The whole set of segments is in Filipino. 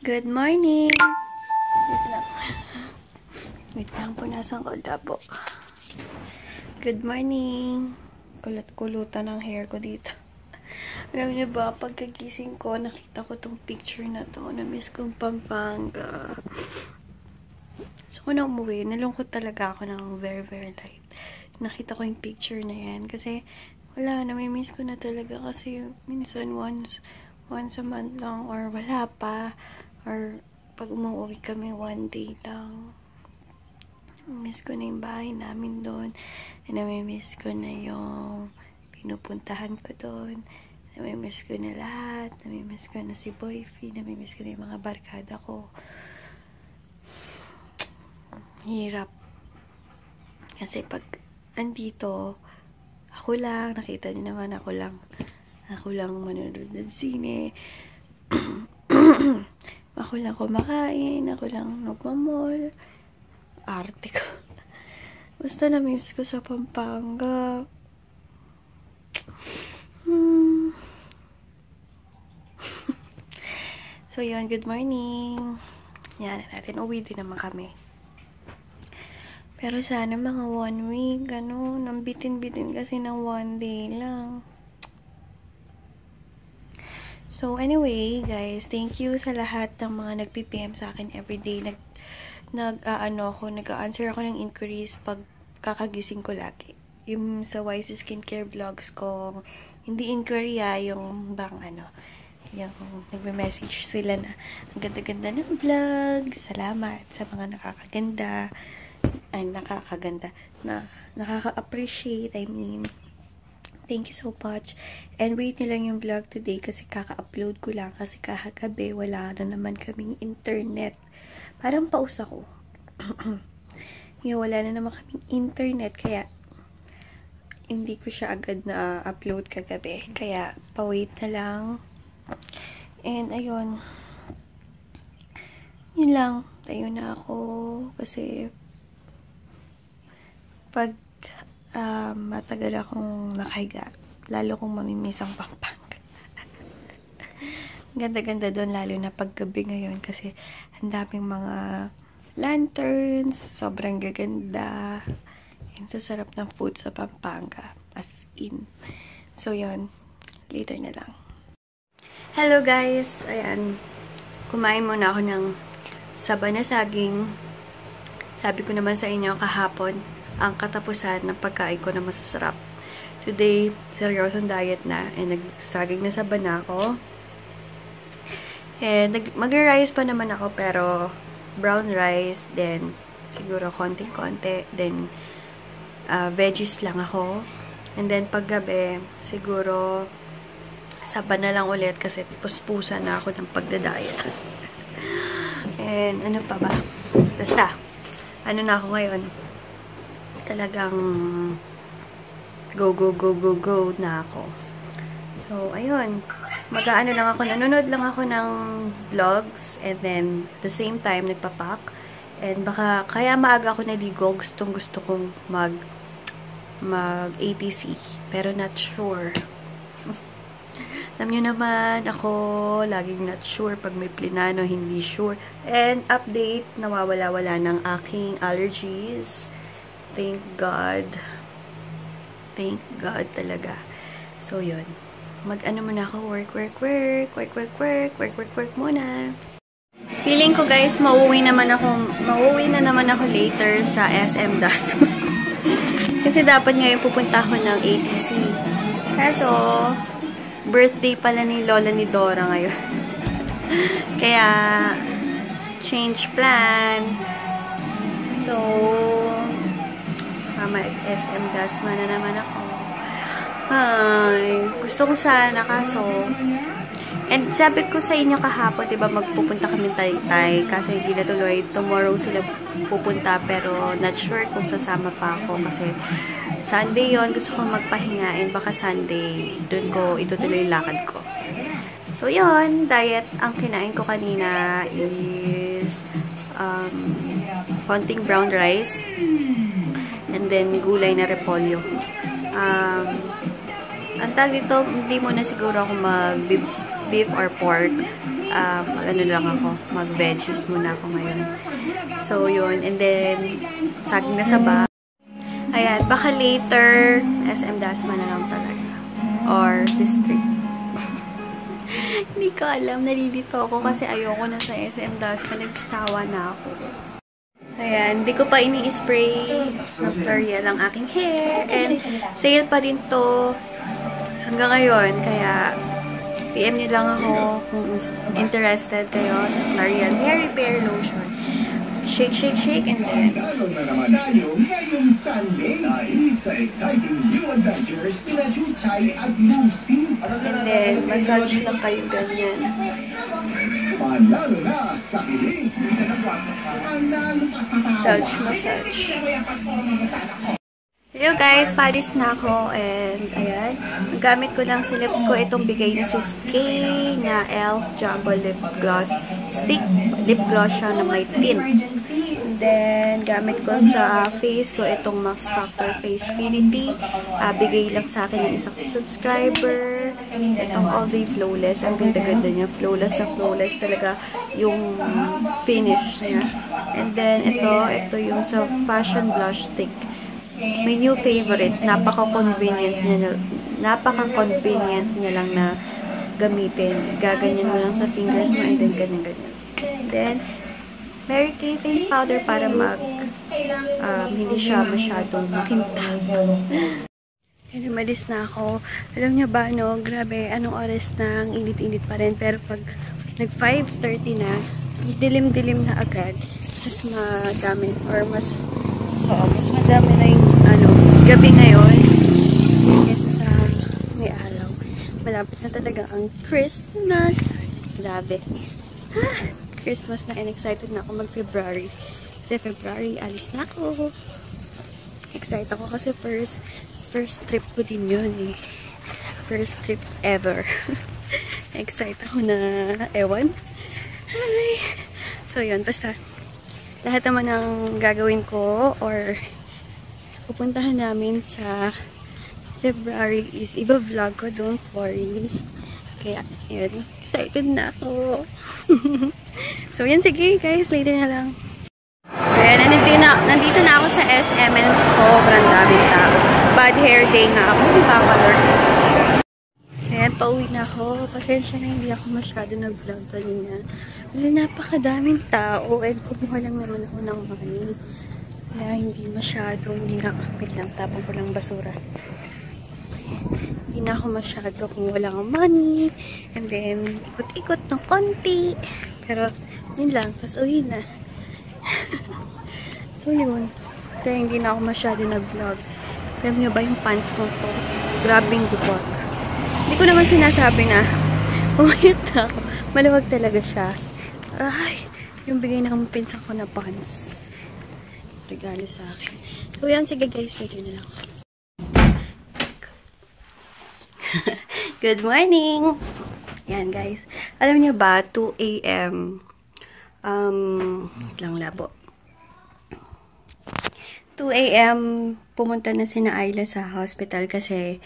Good morning! Wait lang po, nasang kolda po. Good morning! Kulot-kulutan ang hair ko dito. Alam niyo ba, pagkagising ko, nakita ko tong picture na to. Na-miss kong Pampanga. So, kung na umuwi, nalungkot talaga ako ng very, very light. Nakita ko yung picture na yan. Kasi, wala, nami-miss ko na talaga. Kasi, minsan, once a month lang, or wala pa. Or, pag umuwi kami, one day lang. Miss ko na yung bahay namin doon. Nami-miss ko na yung pinupuntahan ko doon. Nami-miss ko na lahat. Nami-miss ko na si Boyfie. Nami-miss ko na yung mga barkada ko. Hirap. Kasi pag andito, ako lang, nakita niyo naman, ako lang manonood ng sine. Ako lang kumakain, ako lang nagmamall. Arte ko. Basta na-miss ko sa Pampanga. So, yun. Good morning. Yan natin. Uwi din naman kami. Pero sana mga 1 week, nambitin-bitin kasi ng 1 day lang. So, anyway, guys, thank you sa lahat ng mga nag-PPM sa akin everyday. Nag-answer ako ng inquiries pag kakagising ko lagi. Yung sa YC Skincare vlogs ko, hindi inquiry yung yung nagme-message sila na ang ganda-ganda ng vlog. Salamat sa mga nakaka-appreciate, thank you so much. And wait nyo lang yung vlog today kasi kaka-upload ko lang kasi kahagabi wala na naman kaming internet. Parang pausa ko. Wala na naman kaming internet kaya hindi ko siya agad na upload kagabi. Kaya pa-wait na lang. And ayun. Yun lang. Tayo na ako kasi pag matagal akong nakahiga, lalo kong mamimiss ang Pampanga. Ganda-ganda doon, lalo na paggabi ngayon kasi ang daming mga lanterns, sobrang gaganda. And sasarap ng food sa Pampanga. As in. So, yun. Later na lang. Hello guys! Ayan. Kumain muna ako ng saba na saging. Sabi ko naman sa inyo kahapon, ang katapusan ng pagkain ko na masasarap. Today, seryosong diet na. And nagsaging na saba na ako. And mag-rice pa naman ako, pero brown rice, then siguro konting-konti, then veggies lang ako. And then paggabi, siguro saba na lang ulit kasi puspusa na ako ng pagda-diet. And ano pa ba? Basta, ano na ako ngayon? Talagang go na ako. So, ayun. Mag-aano lang ako, nanonood lang ako ng vlogs and then at the same time nagpapak. And baka kaya maaga ako naligo, gustong-gusto kong mag ATC, pero not sure. Alam nyo naman, ako laging not sure pag may plinano, hindi sure. And update, nawawala-wala ng aking allergies. Thank God. Thank God talaga. So, yun. Mag-ano muna ako, work muna. Feeling ko guys, mauwi na naman ako later sa SM Dasma. Kasi dapat ngayon pupunta ako ng ATC. Kaso, birthday pala ni Lola ni Dora ngayon. Kaya, change plan. So, SM Dasma na naman ako. Ay, gusto ko sana kaso. And sabi ko sa inyo kahapon, diba, magpupunta kami Taytay. Kaso hindi natuloy. Tomorrow sila pupunta pero not sure kung sasama pa ako kasi Sunday yon, gusto ko magpahingain. Baka Sunday, dun ko itutuloy yung lakad ko. So, yun. Diet. Ang kinain ko kanina is konting brown rice. And then, gulay na repolyo. Ang tag dito, hindi muna siguro ako mag-beef or pork. ano lang ako, mag-veggies muna ako ngayon. So, yun. And then, saging na saba. Ayan, baka later, SM Dasma na lang talaga. Or district. Hindi ko alam, nalilito ako kasi ayoko na sa SM Dasma. Nagsasawa na ako. Ayan, hindi ko pa ini-spray ng L'Oreal ang aking hair. And sale pa din to hanggang ngayon. Kaya, PM nyo lang ako kung interested kayo sa L'Oreal Hair Repair Lotion. Shake, shake, shake, and then... And then, massage lang kayo ganyan. Massage, massage. Hello guys, paris na ako and ayan, gamit ko lang sa lips ko itong bigay ni Sis Kay na e.l.f. Jumbo Lip Gloss Stick. Lip gloss siya na may tint. And then, gamit ko sa face ko itong Max Factor Face Purity. Bigay lang sa akin ng isang subscriber. Itong All Day Flawless. Ang ganda-ganda niya. Flawless na flawless talaga yung finish niya. And then, ito yung sa Fashion Blush Stick. May new favorite. Napaka-convenient niya lang na gamitin. Gaganyan mo lang sa fingers mo and then ganyan-ganyan. Then, Mary Kay face powder para hindi siya masyadong makintab. And umalis na ako. Alam niyo ba, no? Grabe, anong oras na? Ang init-init pa rin. Pero pag nag 5:30 na, dilim-dilim na agad. Mas madami or mas madami na yung gabi ngayon kaysa sa may araw. Malapit na talaga ang Christmas. Grabe. Christmas na and excited na ako mag-February. Kasi February, alis na ako. Excited ako kasi first trip ko din yun eh. First trip ever. Excited ako na ewan. Hi! So yun, basta lahat naman ng gagawin ko or pupuntahan namin sa February is iba-vlog ko, don't worry. Kaya, yun, excited na ako. So, yan, sige guys, later na lang. Kaya, nandito na ako sa SM and sobrang daming tao. Bad hair day nga ako, papalerts. Ayan, pauwi na ako. Pasensya na hindi ako masyado nag-vlog kanina. Kasi napakadaming tao and kumuha lang naman ako ng money. Kaya hindi lang, tapong ko lang basura. Hindi na ako masyado kung walang money. And then, ikot-ikot ng konti. Pero, yun lang. Tapos, uwi na. So, yun. Kaya hindi na ako masyado nag-vlog. Alam nyo ba yung pants ko to? Grabing duwag. Hindi ko naman sinasabi na umayot na ako. Maluwag talaga siya. Ay, yung bigay ng pinsan ko na pants. Regalo sa akin. So, yan. Sige guys. Later na lang. Good morning! Yan guys. Alam niyo ba, 2 AM lang labo. 2 AM pumunta na si Ayla sa hospital kasi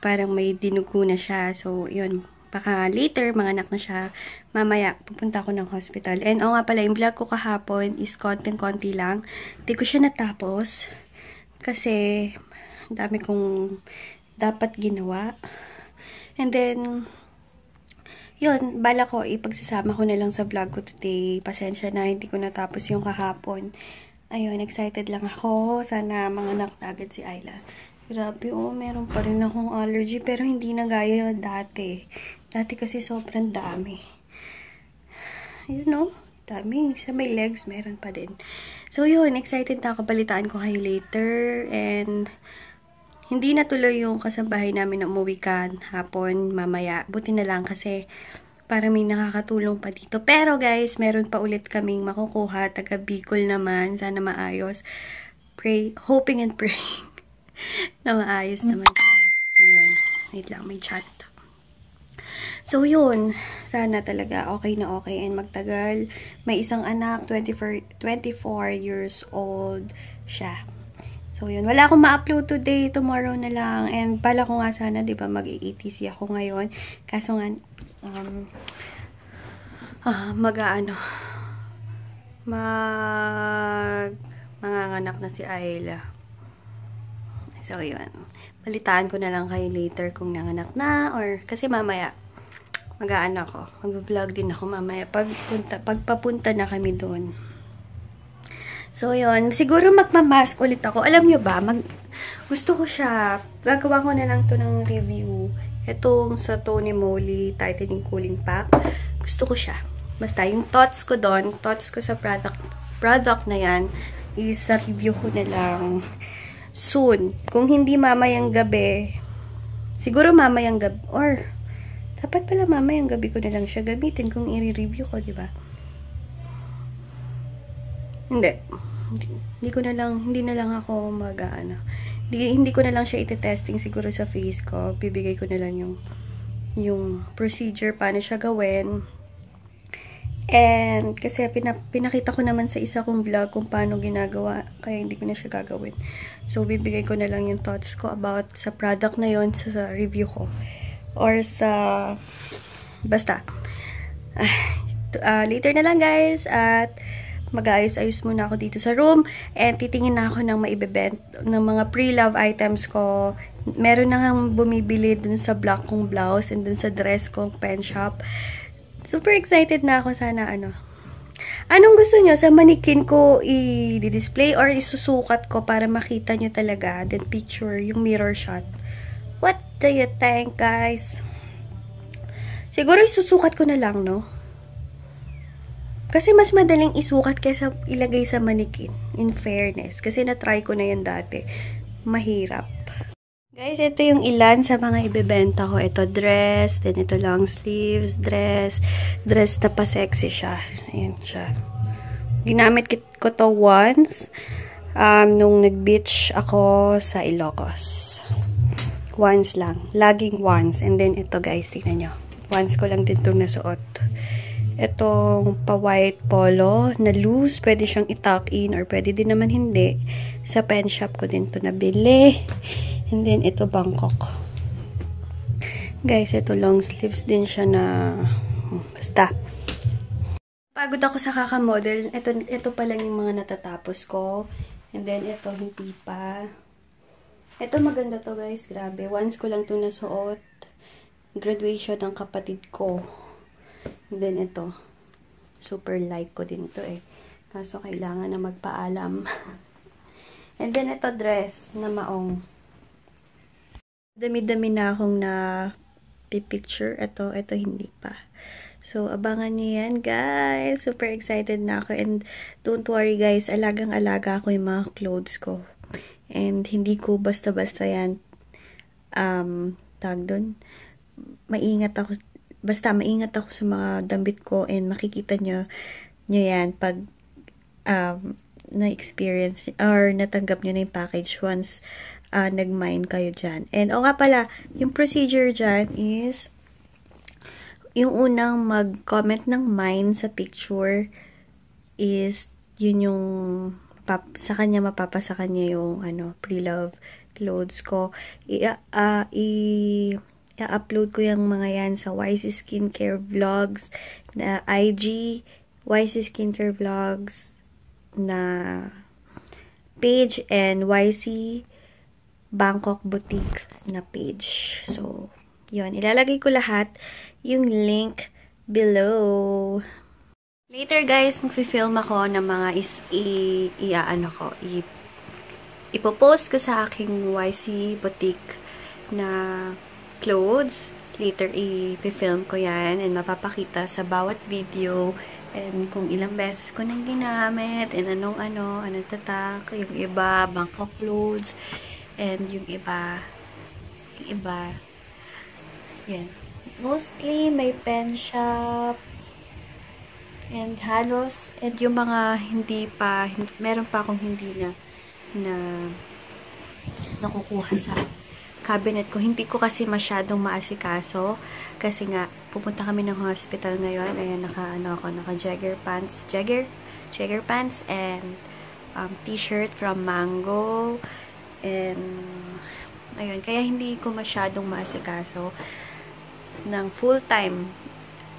parang may dinugo na siya. So, yun. Baka later, manganak na siya. Mamaya, pupunta ako ng hospital. And, nga pala, yung vlog ko kahapon is konting-konti lang. Hindi ko siya natapos. Kasi, dami kong dapat ginawa. And then, yun, bala ko, ipagsasama ko na lang sa vlog ko today. Pasensya na, hindi ko natapos yung kahapon. Ayun, excited lang ako. Sana manganak na agad si Ayla. Grabe, meron pa rin akong allergy. Pero hindi na gaya dati. Dati kasi sobrang dami. You know, dami. Sa may legs, meron pa din. So, yun, excited na ako. Balitaan ko kayo later. And hindi natuloy yung kasambahay namin na umuwi ka hapon, mamaya. Buti na lang kasi para may nakakatulong pa dito. Pero guys, meron pa ulit kaming makukuha. Taga Bicol naman. Sana maayos. Hoping and praying na maayos naman. Ayun. Wait lang, may chat. So yun. Sana talaga okay na okay and magtagal. May isang anak, 24 years old siya. So, yun. Wala akong ma-upload today. Tomorrow na lang. And pala ko nga sana, di ba, mag-ETC ako ngayon. Kaso nga, manganganak na si Ayla. So, yun. Balitaan ko na lang kayo later kung nanganak na or kasi mamaya mag-aanak ko. Mag-vlog din ako mamaya pagpapunta na kami doon. So, yun. Siguro magmamask ulit ako. Alam nyo ba, gusto ko siya. Gagawa ko na lang to ng review. Itong sa Tony Moly Tightening Cooling Pack. Gusto ko siya. Basta, yung thoughts ko doon, thoughts ko sa product na yan, is sa review ko na lang soon. Kung hindi mamayang gabi, siguro mamayang gabi, or dapat pala mamayang gabi ko na lang siya gamitin kung i-review ko, diba? Hindi na lang ako hindi ko na lang siya ite-testing siguro sa face ko. Bibigay ko na lang yung procedure paano siya gawin. And kasi pinakita ko naman sa isa kong vlog kung paano ginagawa, kaya hindi ko na siya gagawin. So bibigay ko na lang yung thoughts ko about sa product na yon sa review ko or sa basta later na lang guys, at mag-ayos-ayos muna ako dito sa room and titingin na ako ng maibebent ng mga pre-love items ko. Meron na ngang bumibili dun sa black kong blouse and dun sa dress kong pen shop. Super excited na ako. Sana anong gusto nyo sa mannequin ko i-display or isusukat ko para makita nyo talaga, then picture yung mirror shot? What do you think, guys? Siguro isusukat ko na lang, no? Kasi mas madaling isukat kaysa ilagay sa mannequin. In fairness. Kasi na-try ko na yan dati. Mahirap. Guys, ito yung ilan sa mga ibebenta ko. Ito dress, then ito long sleeves, dress na pa sexy siya. Ayan siya. Ginamit ko to once nung nag-beach ako sa Ilocos. Once lang. Laging once. And then ito guys, tingnan nyo. Once ko lang din itong nasuot. Itong pa-white polo na loose. Pwede siyang i-tuck in or pwede din naman hindi. Sa pen shop ko din to nabili. And then, ito Bangkok. Guys, ito long sleeves din siya na basta. Pagod ako sa kakamodel. Ito pa lang yung mga natatapos ko. And then, ito hindi pa. Ito maganda to guys. Grabe. Once ko lang ito nasuot. Graduation ng kapatid ko. And then, ito. Super like ko din to eh. Kaso, kailangan na magpaalam. And then, ito dress na maong. Dami-dami na akong picture. Ito hindi pa. So, abangan niyo yan, guys. Super excited na ako. And, don't worry, guys. Alagang-alaga ako yung mga clothes ko. And, hindi ko basta-basta yan tag doon. Maingat ako. Basta, maingat ako sa mga damit ko. And, makikita nyo yan pag na-experience or natanggap nyo na yung package once nag-mine kayo dyan. And, nga pala, yung procedure dyan is, yung unang mag-comment ng mine sa picture is, yun yung, sa kanya, mapapasa kanya yung, pre-love clothes ko. I-upload ko yung mga yan sa YC Skincare Vlogs, na IG, YC Skincare Vlogs, na page, and YC Bangkok Boutique na page. So, yun. Ilalagay ko lahat yung link below. Later, guys, mag-film ako ng mga ipopost ko sa aking YC Boutique na clothes. Later, i-film ko yan and mapapakita sa bawat video and kung ilang beses ko nang ginamit and anong tatak, yung iba, Bangkok clothes. And yung iba, yan. Mostly, may pen shop. And halos, and yung mga meron pa akong hindi na nakukuha sa cabinet ko. Hindi ko kasi masyadong maasikaso. Kasi nga, pupunta kami ng hospital ngayon. Ayan, naka-jagger pants, and t-shirt from Mango. And, ayun, kaya hindi ko masyadong maasikaso ng full time.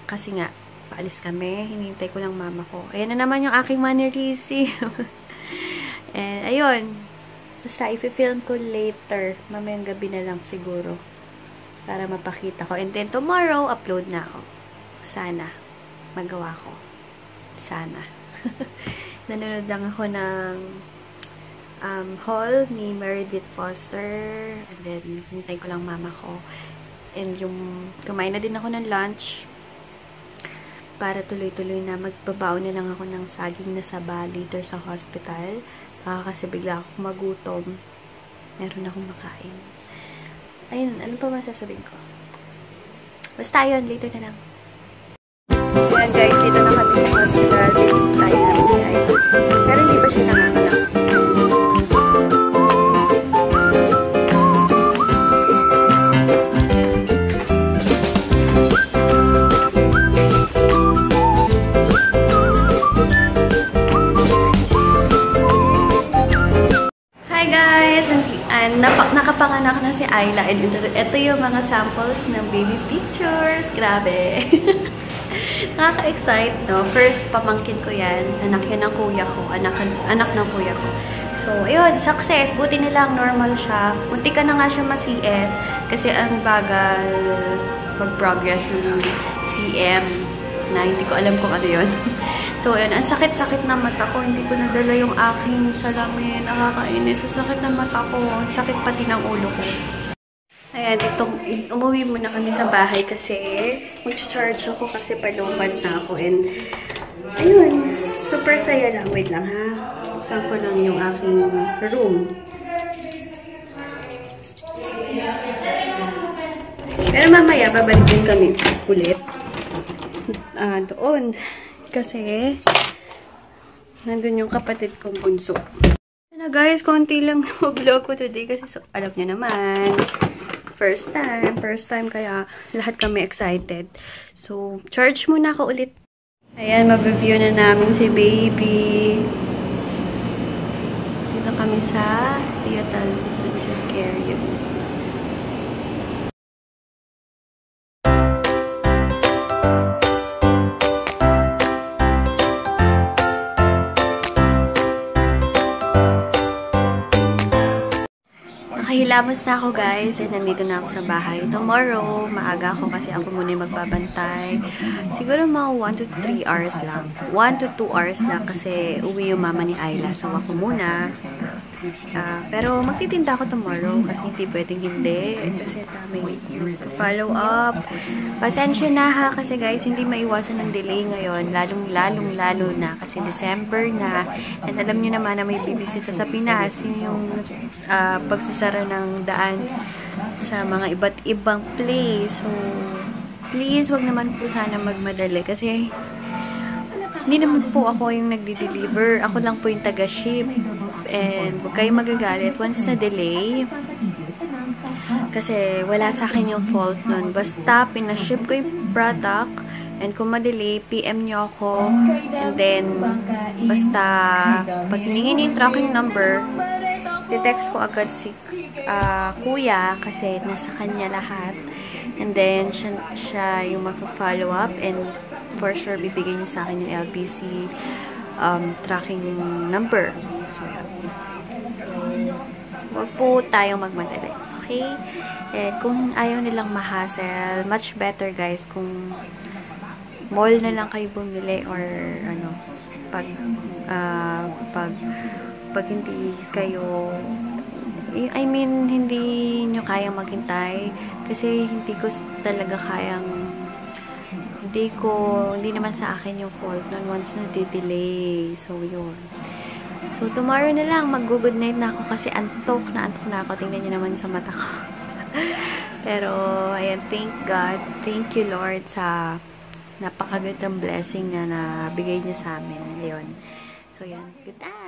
Kasi nga, paalis kami. Hinihintay ko lang mama ko. Ayan na naman yung aking mannerism. And, ayun. Basta, i-film ko later. Mamayang gabi na lang siguro. Para mapakita ko. And then, tomorrow, upload na ako. Sana. Magawa ko. Sana. Nanonood lang ako ng haul ni Meredith Foster. And then, hintay ko lang mama ko. And yung, kumain na din ako ng lunch. Para tuloy-tuloy na magbabaw na lang ako ng saging na saba later sa hospital. Kasi bigla ako magutom. Meron akong makain. Ayun, ano pa masasabihin ko? Basta yun, later na lang. Ayan guys, dito na kami sa hospital. Tayo namin si Ayla. Pero hindi pa siya nanganganak. Nakapanganak na si Ayla. And ito yung mga samples ng baby pictures. Grabe. Nakaka-excite, no? First, pamangkin ko yan. Anak yan ng kuya ko. Anak ng kuya ko. So, ayun. Success. Buti nilang normal siya. Munti ka na nga siya ma-CS. Kasi ang bagal mag-progress ng CM na hindi ko alam kung ano yun. So, ayun, ang sakit-sakit na mata ko. Hindi ko nadala yung aking salamin. Nakakainis. Ang sakit na mata ko. Ang sakit pati ng ulo ko. Ayan, umuwi muna kami sa bahay kasi mag-charge ako kasi palumad na ako. And, ayun, super saya lang. Wait lang, ha? Buksan ko lang yung aking room. Pero mamaya, babalik din kami ulit. Doon. Kasi, nandun yung kapatid kong bunso. Na guys, konti lang na vlog ko today kasi alam niyo naman, first time kaya lahat kami excited. So, charge muna ako ulit. Ayan, mag-review na namin si baby. Dito kami sa Theater Intensive Care Unit. Hilamos na ako guys, and nandito na ako sa bahay. Tomorrow, maaga ako kasi ako muna yung magbabantay. Siguro mga 1 to 3 hours lang. 1 to 2 hours lang kasi uwi yung mama ni Ayla. So ako muna. Pero magtitinda ako tomorrow kasi hindi pwedeng hindi. Kasi may follow up. Pasensya na ha kasi guys, hindi maiwasan ng delay ngayon. Lalong-lalo na kasi December na. And alam niyo naman na may bibisita sa Pinas. Yung pagsasara ng daan sa mga iba't ibang place. So, please, wag naman po sana magmadali kasi hindi naman po ako yung nagdi-deliver. Ako lang po yung taga-ship. And huwag kayong magagalit once na delay. Kasi wala sa akin yung fault nun. Basta pinaship ko yung product. And kung ma-delay, PM nyo ako. And then, basta pag hiningin yung tracking number, i-text ko agad si kuya kasi nasa kanya lahat. And then, siya yung mag-follow up and for sure, bibigay niya sa akin yung LBC tracking number. So, wag po tayong magmadali. Okay? And kung ayaw nilang ma-hassle, much better guys kung mall na lang kayo bumili or ano, pag hindi kayo hindi nyo kayang maghintay kasi hindi ko talaga kayang hindi naman sa akin yung fault nun once na delay. So, yun. So, tomorrow na lang, mag-good night na ako kasi antok na ako. Tingnan nyo naman sa mata ko. Pero, ayan, thank God. Thank you, Lord, sa napakagandang blessing na nabigay niya sa amin. Ayun. So, yan. Good night!